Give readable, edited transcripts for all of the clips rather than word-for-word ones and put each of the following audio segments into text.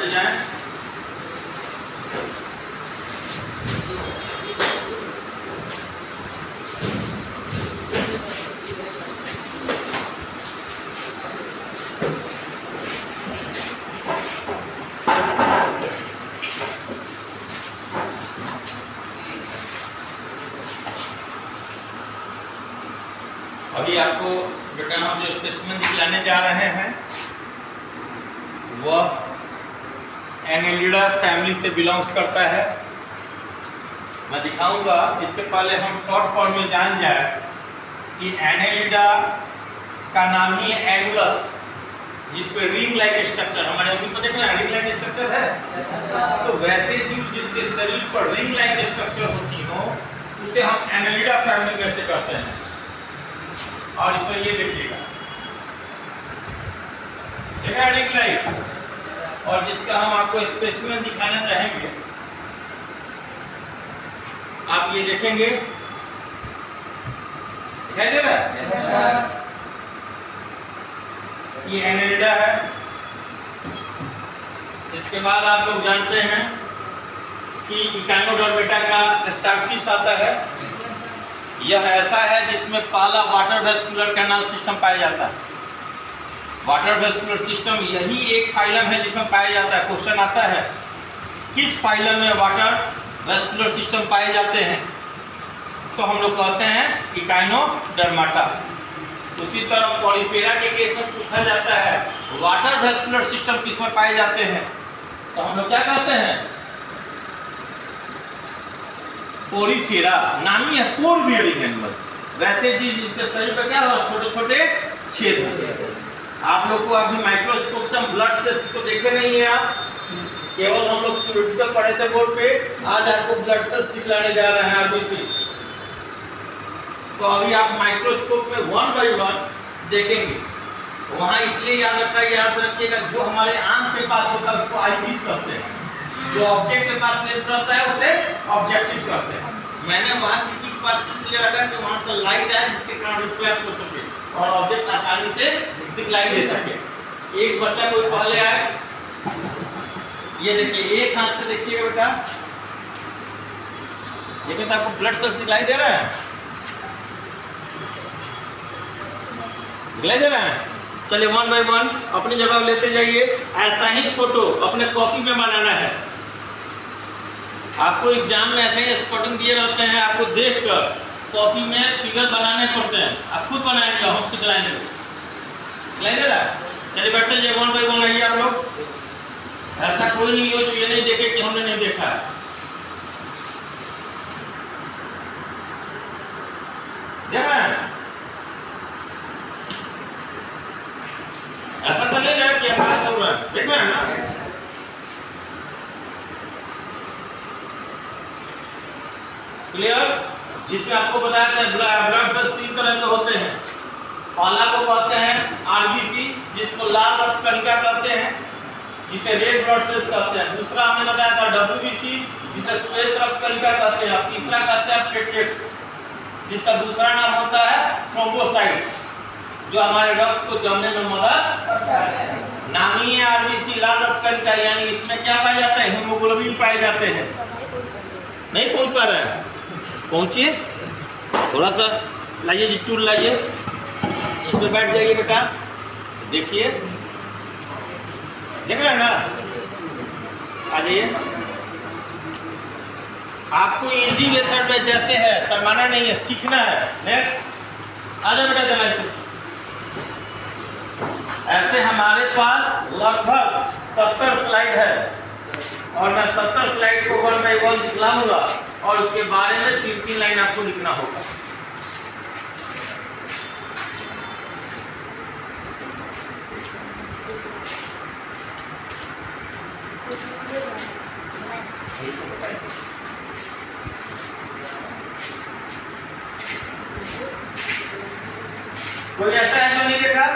बैठते जाएं। अभी आपको बेटा हम जो स्पेसिमेन दिखलाने जा रहे हैं वह एनेलिडा फैमिली से बिलोंग्स करता है। मैं दिखाऊंगा, इसके पहले हम शॉर्ट फॉर्म में जान जाए कि एनेलिडा का नाम ही है एनुलस, जिस पे रिंग लाइक स्ट्रक्चर, हमारे अभी को देखना रिंग लाइक स्ट्रक्चर है। तो वैसे जीव जिसके शरीर पर रिंग लाइक स्ट्रक्चर होती हो उसे हम एनेलिडा फैमिली में से करते हैं। और इसमें ये देखिएगा रिंग लाइक, और जिसका हम आपको स्पेसिमेन दिखाना चाहेंगे, आप ये देखेंगे, दिखाई दे रहा है? ये एनेलिडा है। इसके बाद आप लोग जानते हैं कि इकाइनोडर्मेटा का स्टार्फिश आता है। यह ऐसा है जिसमें पहला वाटर वेस्कुलर कैनाल सिस्टम पाया जाता है। वाटर वेस्कुलर सिस्टम यही एक फाइलम है जिसमें पाया जाता है। क्वेश्चन आता है किस फाइलम में वाटर वेस्कुलर सिस्टम पाए जाते हैं, तो हम लोग कहते हैं इकाइनोडर्माटा। उसी तरह पॉलीफेरा के केस में पूछा जाता है वाटर वेस्कुलर सिस्टम किसमें पाए जाते हैं, तो हम लोग क्या कहते हैं पोरीफेरा। नाम ही है पोर बियरिंग एनिमल। वैसे जी जिसके शरीर पर क्या हो छोटे छोटे छेद होते। आप लोग को अभी माइक्रोस्कोप से ब्लड सेल्स तो देखे नहीं है आप, केवल हम लोग थ्योरेटिकल पढ़े थे बोर्ड पे। आज आपको ब्लड सेल्स दिखलाने जा रहे हैं आरबीसी। तो अभी आप माइक्रोस्कोप में 1 बाय 1 देखेंगे। वहाँ इसलिए याद रखिएगा जो हमारे आंख के पास होता है उसको आईपीस कहते हैं, जो ऑब्जेक्ट के पास लेंस रहता है उसे ऑब्जेक्टिव कहते हैं। मैंने वहाँ खिड़की के पास इसलिए रखा कि वहाँ से लाइट आए जिसके कारण रिफ्लेक्ट हो सके और ऑब्जेक्ट आसानी से दिखलाई दे सके। एक बच्चा कोई पहले आए, ये देखिए एक हाथ से देखिएगा बेटा, ये बेटा आपको ब्लड सेल्स दिखलाई दे रहा है, दिखलाई दे रहा है। चलिए 1 बाय 1 अपनी जगह लेते जाइए। ऐसा ही फोटो अपने कॉपी में बनाना है। आपको एग्जाम में ऐसे ही स्पॉटिंग दिए रहते हैं, आपको देखकर कॉपी में फिगर बनाने पड़ते हैं। आप खुद बनाएंगे, हम सिखलाएंगे। दिखलाई दे रहा है? चलिए बैठते जाइए 1 बाय 1 आइए आप लोग। ऐसा कोई नहीं हो जो ये नहीं देखे कि हमने नहीं देखा है। देख रहे हैं? ऐसा तो नहीं है कि आवाज हो रहा है, देख रहे हैं ना? क्लियर? जिसमें आपको बताया था ब्लड सेल्स 3 तरह के होते हैं। पहला को कहते हैं आरबीसी, जिसको लाल रक्त कणिका कहते हैं, जिसे रेड ब्लड सेल्स कहते हैं। दूसरा हमने बताया था डब्ल्यूबीसी, जिसे श्वेत रक्त कणिका कहते हैं। और तीसरा कहते हैं प्लेटलेट्स, जिसका दूसरा नाम होता है थ्रोम्बोसाइट, जो हमारे रक्त को जमने में मदद करता है। नाम ही है आरबीसी, लाल रक्त कणिका। यानी इसमें क्या पाया जाता है? हीमोग्लोबिन पाए जाते हैं। नहीं पहुंच पा रहे हैं? पहुंचिए, थोड़ा सा लाइए जी, टूल लाइए, इसमें बैठ जाइए बेटा। देखिए, देख रहे हैं ना? आ जाइए। आपको इजी मेथड में जैसे है शर्माना नहीं है, सीखना है। नेक्स्ट आ जाए बेटा जल्दी। ऐसे हमारे पास लगभग 70 स्लाइड है और मैं 70 स्लाइड को 1 बाय 1 दिखलाऊंगा और उसके बारे में 3-3 लाइन आपको लिखना होगा। कोई ऐसा है जो नहीं देखा?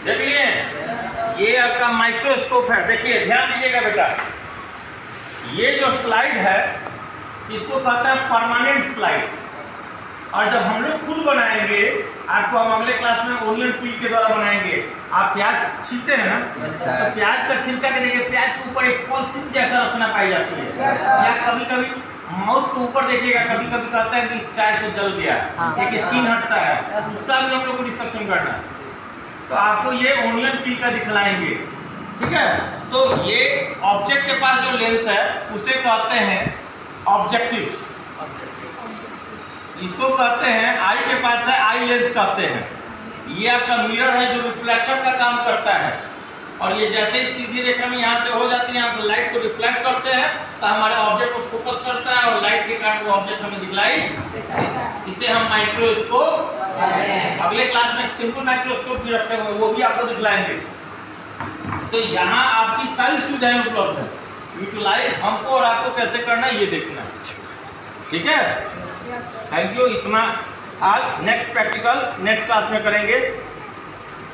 देख लिए? ये आपका माइक्रोस्कोप है। देखिए ध्यान दीजिएगा बेटा, ये जो स्लाइड है इसको कहता है परमानेंट स्लाइड। और जब हम लोग खुद बनाएंगे, आपको हम अगले क्लास में ओनियन पील के द्वारा बनाएंगे। आप प्याज छीलते हैं ना, तो प्याज का छिलका के देखिए, प्याज के ऊपर एक पॉलिथीन जैसा रचना पाई जाती है, या कभी कभी माउथ के ऊपर देखिएगा, कभी कभी कहते हैं कि चाय से जल गया, एक स्किन हटता है, उसका भी हम लोग को डिस्ट्रक्शन करना है। तो आपको ये ओनियन पील का दिखलाएंगे, ठीक है। तो ये ऑब्जेक्ट के पास जो लेंस है उसे कहते हैं ऑब्जेक्टिव, इसको कहते हैं आई के पास है आई लेंस कहते हैं। ये आपका मिरर है जो रिफ्लेक्टर का काम करता है, और ये जैसे ही सीधी रेखा में यहाँ से हो जाती है, यहाँ से लाइट को रिफ्लेक्ट करते हैं तो हमारे ऑब्जेक्ट को फोकस करता है और लाइट के कारण वो ऑब्जेक्ट हमें दिखलाई। इसे हम माइक्रोस्कोप, अगले क्लास में एक सिंपल माइक्रोस्कोप भी रखे हुए, वो भी आपको दिखलाएंगे। तो यहाँ आपकी सारी सुविधाएं उपलब्ध है, यूटिलाइज हमको और आपको कैसे करना है ये देखना है, ठीक है। Thank you. इतना आज, नेक्स्ट प्रैक्टिकल नेक्स्ट क्लास में करेंगे।